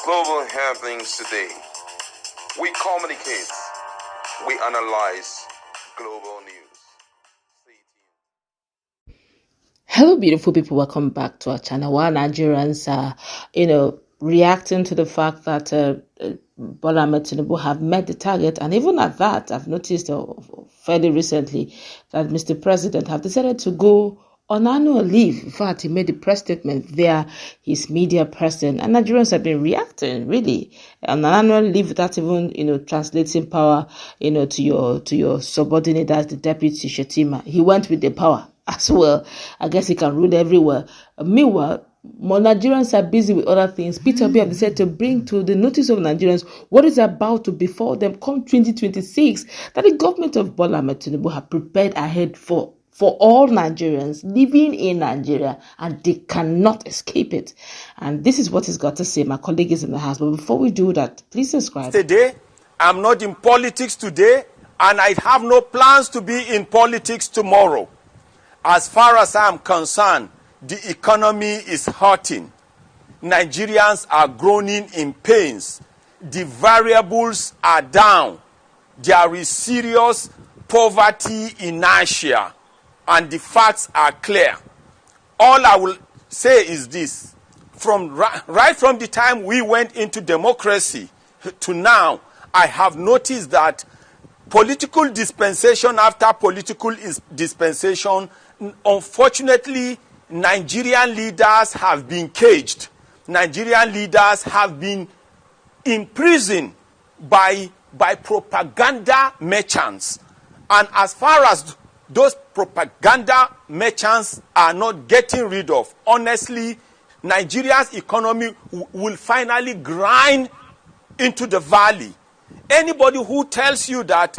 global happenings today. We communicate, we analyze global news. Stay tuned. Hello, beautiful people. Welcome back to our channel. While Nigerians are, reacting to the fact that Bola Ahmed Tinubu have met the target, and even at that, I've noticed fairly recently that Mr. President have decided to go on annual leave. In fact, he made the press statement via his media person, and Nigerians have been reacting really on an annual leave without even translating power to your subordinate as the deputy Shetima. He went with the power as well. I guess he can rule everywhere. Meanwhile, more Nigerians are busy with other things. PeterObi have decided to bring to the notice of Nigerians what is about to befall them come 2026 that the government of Bola Ahmed Tinubu have prepared ahead for all Nigerians living in Nigeria, and they cannot escape it. And this is what he's got to say. My colleague is in the house, but before we do that, please subscribe. Today, I'm not in politics today, and I have no plans to be in politics tomorrow. As far as I'm concerned, the economy is hurting. Nigerians are groaning in pains. The variables are down. There is serious poverty inertia, and the facts are clear. All I will say is this. Right from the time we went into democracy to now, I have noticed that political dispensation after political dispensation, unfortunately, Nigerian leaders have been caged. Nigerian leaders have been imprisoned by propaganda merchants. And as far as those propaganda merchants are not getting rid of, honestly, Nigeria's economy will finally grind into the valley. Anybody who tells you that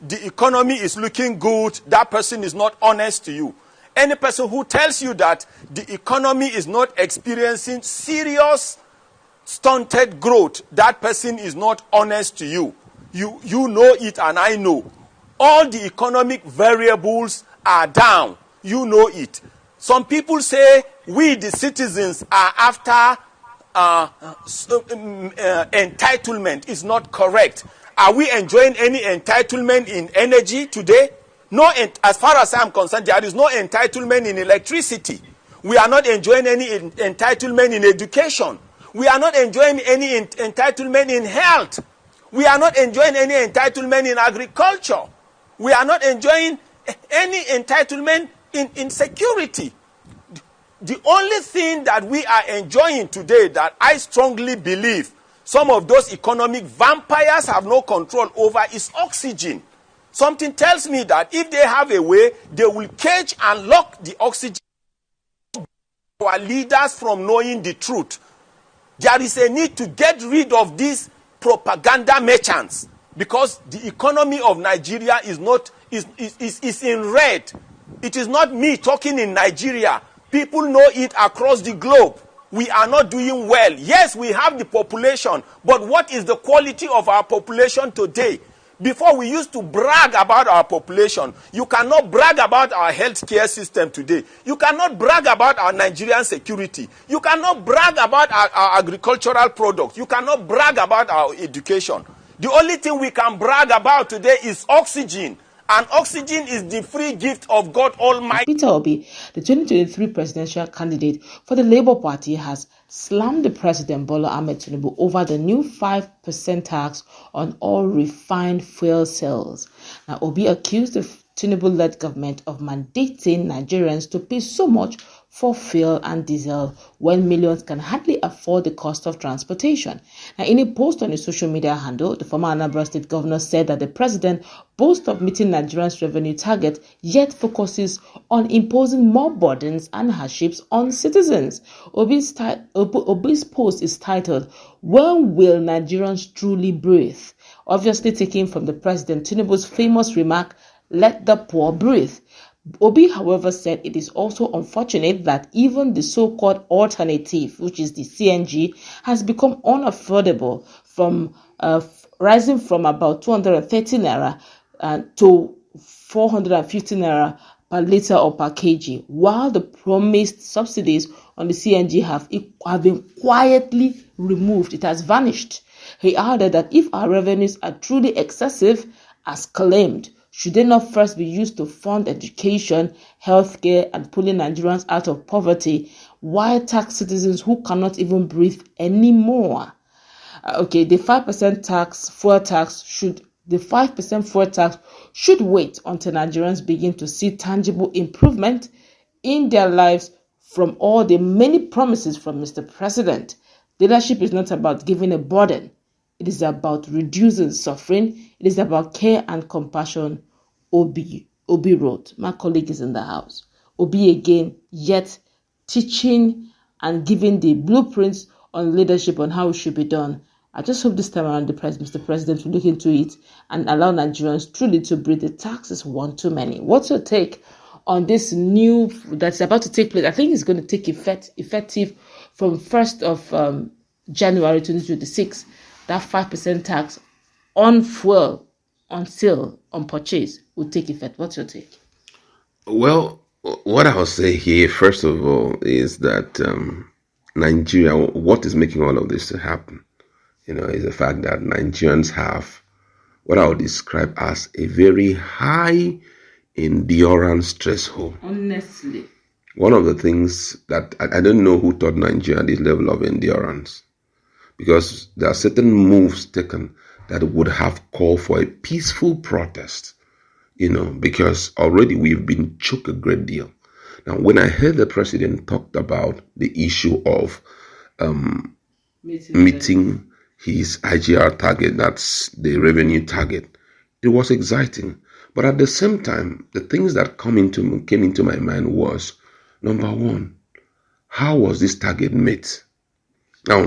the economy is looking good, that person is not honest to you. Any person who tells you that the economy is not experiencing serious stunted growth, that person is not honest to you. You know it and I know. All the economic variables are down. You know it. Some people say we, the citizens, are after entitlement. Is not correct. Are we enjoying any entitlement in energy today? No, as far as I'm concerned, there is no entitlement in electricity. We are not enjoying any entitlement in education. We are not enjoying any entitlement in health. We are not enjoying any entitlement in agriculture. We are not enjoying any entitlement in security. The only thing that we are enjoying today that I strongly believe some of those economic vampires have no control over is oxygen. Something tells me that if they have a way, they will cage and lock the oxygen. Our leaders from knowing the truth. There is a need to get rid of these propaganda merchants because the economy of Nigeria is in red. It is not me talking in Nigeria. People know it across the globe. We are not doing well. Yes, we have the population, but what is the quality of our population today? Before we used to brag about our population. You cannot brag about our healthcare system today. You cannot brag about our Nigerian security. You cannot brag about our agricultural products. You cannot brag about our education. The only thing we can brag about today is oxygen. And oxygen is the free gift of God Almighty. PeterObi, the 2023 presidential candidate for the Labour Party, has slammed the President Bola Ahmed Tinubu over the new 5% tax on all refined fuel sales. Now, Obi accused the Tinubu-led government of mandating Nigerians to pay so much for fuel and diesel when millions can hardly afford the cost of transportation. Now, in a post on his social media handle, the former Anambra State governor said that the president boasts of meeting Nigerians' revenue target, yet focuses on imposing more burdens and hardships on citizens. Obi's post is titled, "When Will Nigerians Truly Breathe?" Obviously taken from the President Tinubu's famous remark, "Let the poor breathe." Obi, however, said it is also unfortunate that even the so-called alternative, which is the CNG, has become unaffordable, from rising from about 230 naira to 450 naira per litre or per kg, while the promised subsidies on the CNG have been quietly removed. It has vanished. He added that if our revenues are truly excessive, as claimed, should they not first be used to fund education, healthcare, and pulling Nigerians out of poverty? Why tax citizens who cannot even breathe anymore? The 5% fuel tax should wait until Nigerians begin to see tangible improvement in their lives from all the many promises from Mr. President. Leadership is not about giving a burden. It is about reducing suffering. It is about care and compassion. Obi wrote. My colleague is in the house. Obi again, yet teaching and giving the blueprints on leadership on how it should be done. I just hope this time around Mr. President will look into it and allow Nigerians truly to breathe. The tax is one too many. What's your take on this new that's about to take place? I think it's going to take effective from 1st of January 2026. That 5% tax on fuel, on sale, on purchase will take effect. What's your take? Well, what I'll say here, first of all, is that Nigeria, what is making all of this to happen, is the fact that Nigerians have what I would describe as a very high endurance threshold. Honestly. One of the things that I don't know who taught Nigeria this level of endurance, because there are certain moves taken that would have called for a peaceful protest, because already we've been choked a great deal. Now, when I heard the president talked about the issue of meeting his IGR target, that's the revenue target, it was exciting. But at the same time, the things that came into my mind was, number one, how was this target met? Now,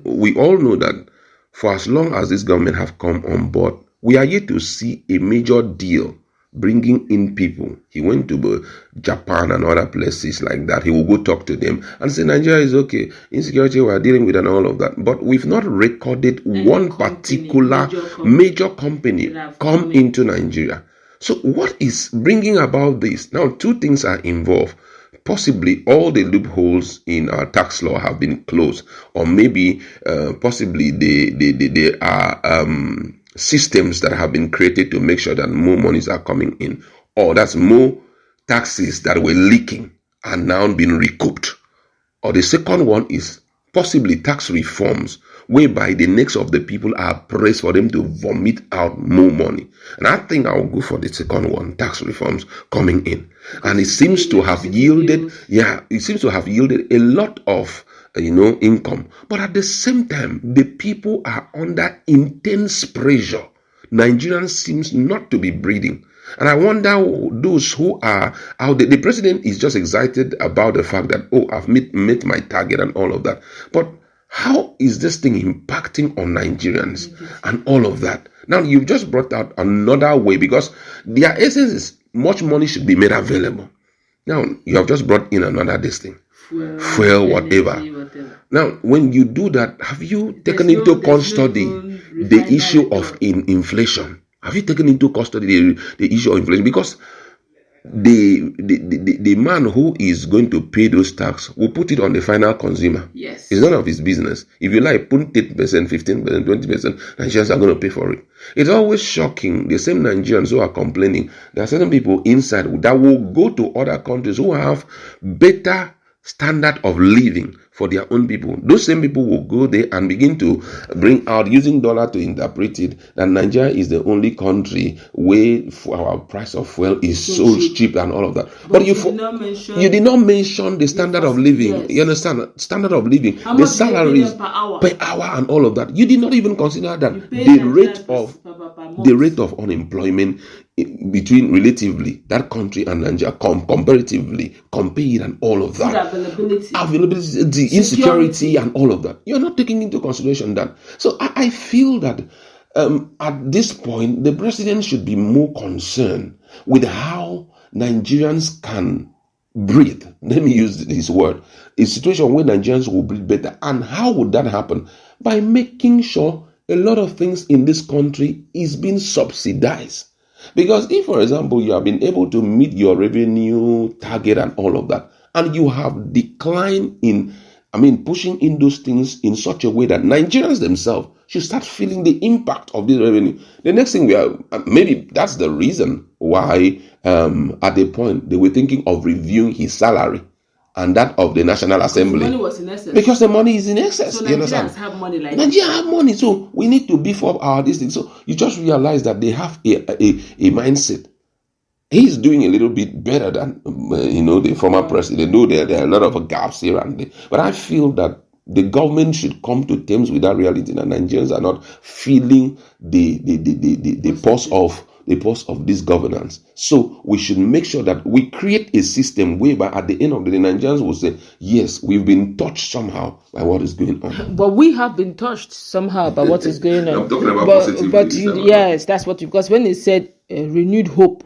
we all know that for as long as this government have come on board, we are yet to see a major deal bringing in people. He went to Japan and other places like that. He will go talk to them and say, Nigeria is okay. Insecurity we are dealing with and all of that. But we've not recorded one particular major company come into Nigeria. So what is bringing about this? Now, two things are involved. Possibly all the loopholes in our tax law have been closed, or maybe possibly there are systems that have been created to make sure that more monies are coming in, or that's more taxes that were leaking are now being recouped. Or the second one is possibly tax reforms, whereby the necks of the people are pressed for them to vomit out more money. And I think I'll go for the second one, tax reforms coming in. And it seems to have yielded, a lot of, income. But at the same time, the people are under intense pressure. Nigerians seems not to be breathing. And I wonder those who are out there. The president is just excited about the fact that, I've met my target and all of that. But how is this thing impacting on Nigerians and all of that? Now, you've just brought out another way, because their essence is much money should be made available. Now, you have just brought in another this thing. Fuel, whatever. Now, when you do that, have you taken into custody the issue of inflation? Have you taken into custody the issue of inflation? Because the man who is going to pay those tax will put it on the final consumer. Yes. It's none of his business. If you like, put 10%, 15%, 20%, Nigerians are going to pay for it. It's always shocking. The same Nigerians who are complaining, there are certain people inside that will go to other countries who have better standard of living for their own people. Those same people will go there and begin to bring out, using dollar to interpret it, that Nigeria is the only country where our price of fuel is so cheap and all of that. But you did not mention the standard of living. Yes. You understand? Standard of living, the salaries per hour and all of that. You did not even consider that the rate of unemployment between relatively that country and Nigeria comparatively compared and all of that. Availability, the insecurity and all of that. You're not taking into consideration that. So I feel that at this point, the president should be more concerned with how Nigerians can breathe. Let me use this word. A situation where Nigerians will breathe better. And how would that happen? By making sure a lot of things in this country is being subsidized. Because if, for example, you have been able to meet your revenue target and all of that, and you have declined in, pushing in those things in such a way that Nigerians themselves should start feeling the impact of this revenue. The next thing maybe that's the reason why at a point they were thinking of reviewing his salary and that of the National Assembly. The money was in excess. Because the money is in excess. So Nigerians have money like Nigeria have money, so we need to beef up our this thing. So you just realize that they have a mindset. He's doing a little bit better than the former president. Though there are a lot of gaps here and there, but I feel that the government should come to terms with that reality that Nigerians are not feeling the pulse of this governance. So we should make sure that we create a system whereby at the end of the day, Nigerians will say, yes, we've been touched somehow by what is going on. But we have been touched somehow by what is going on. I'm talking about positively. Yes, that's what, because when they said renewed hope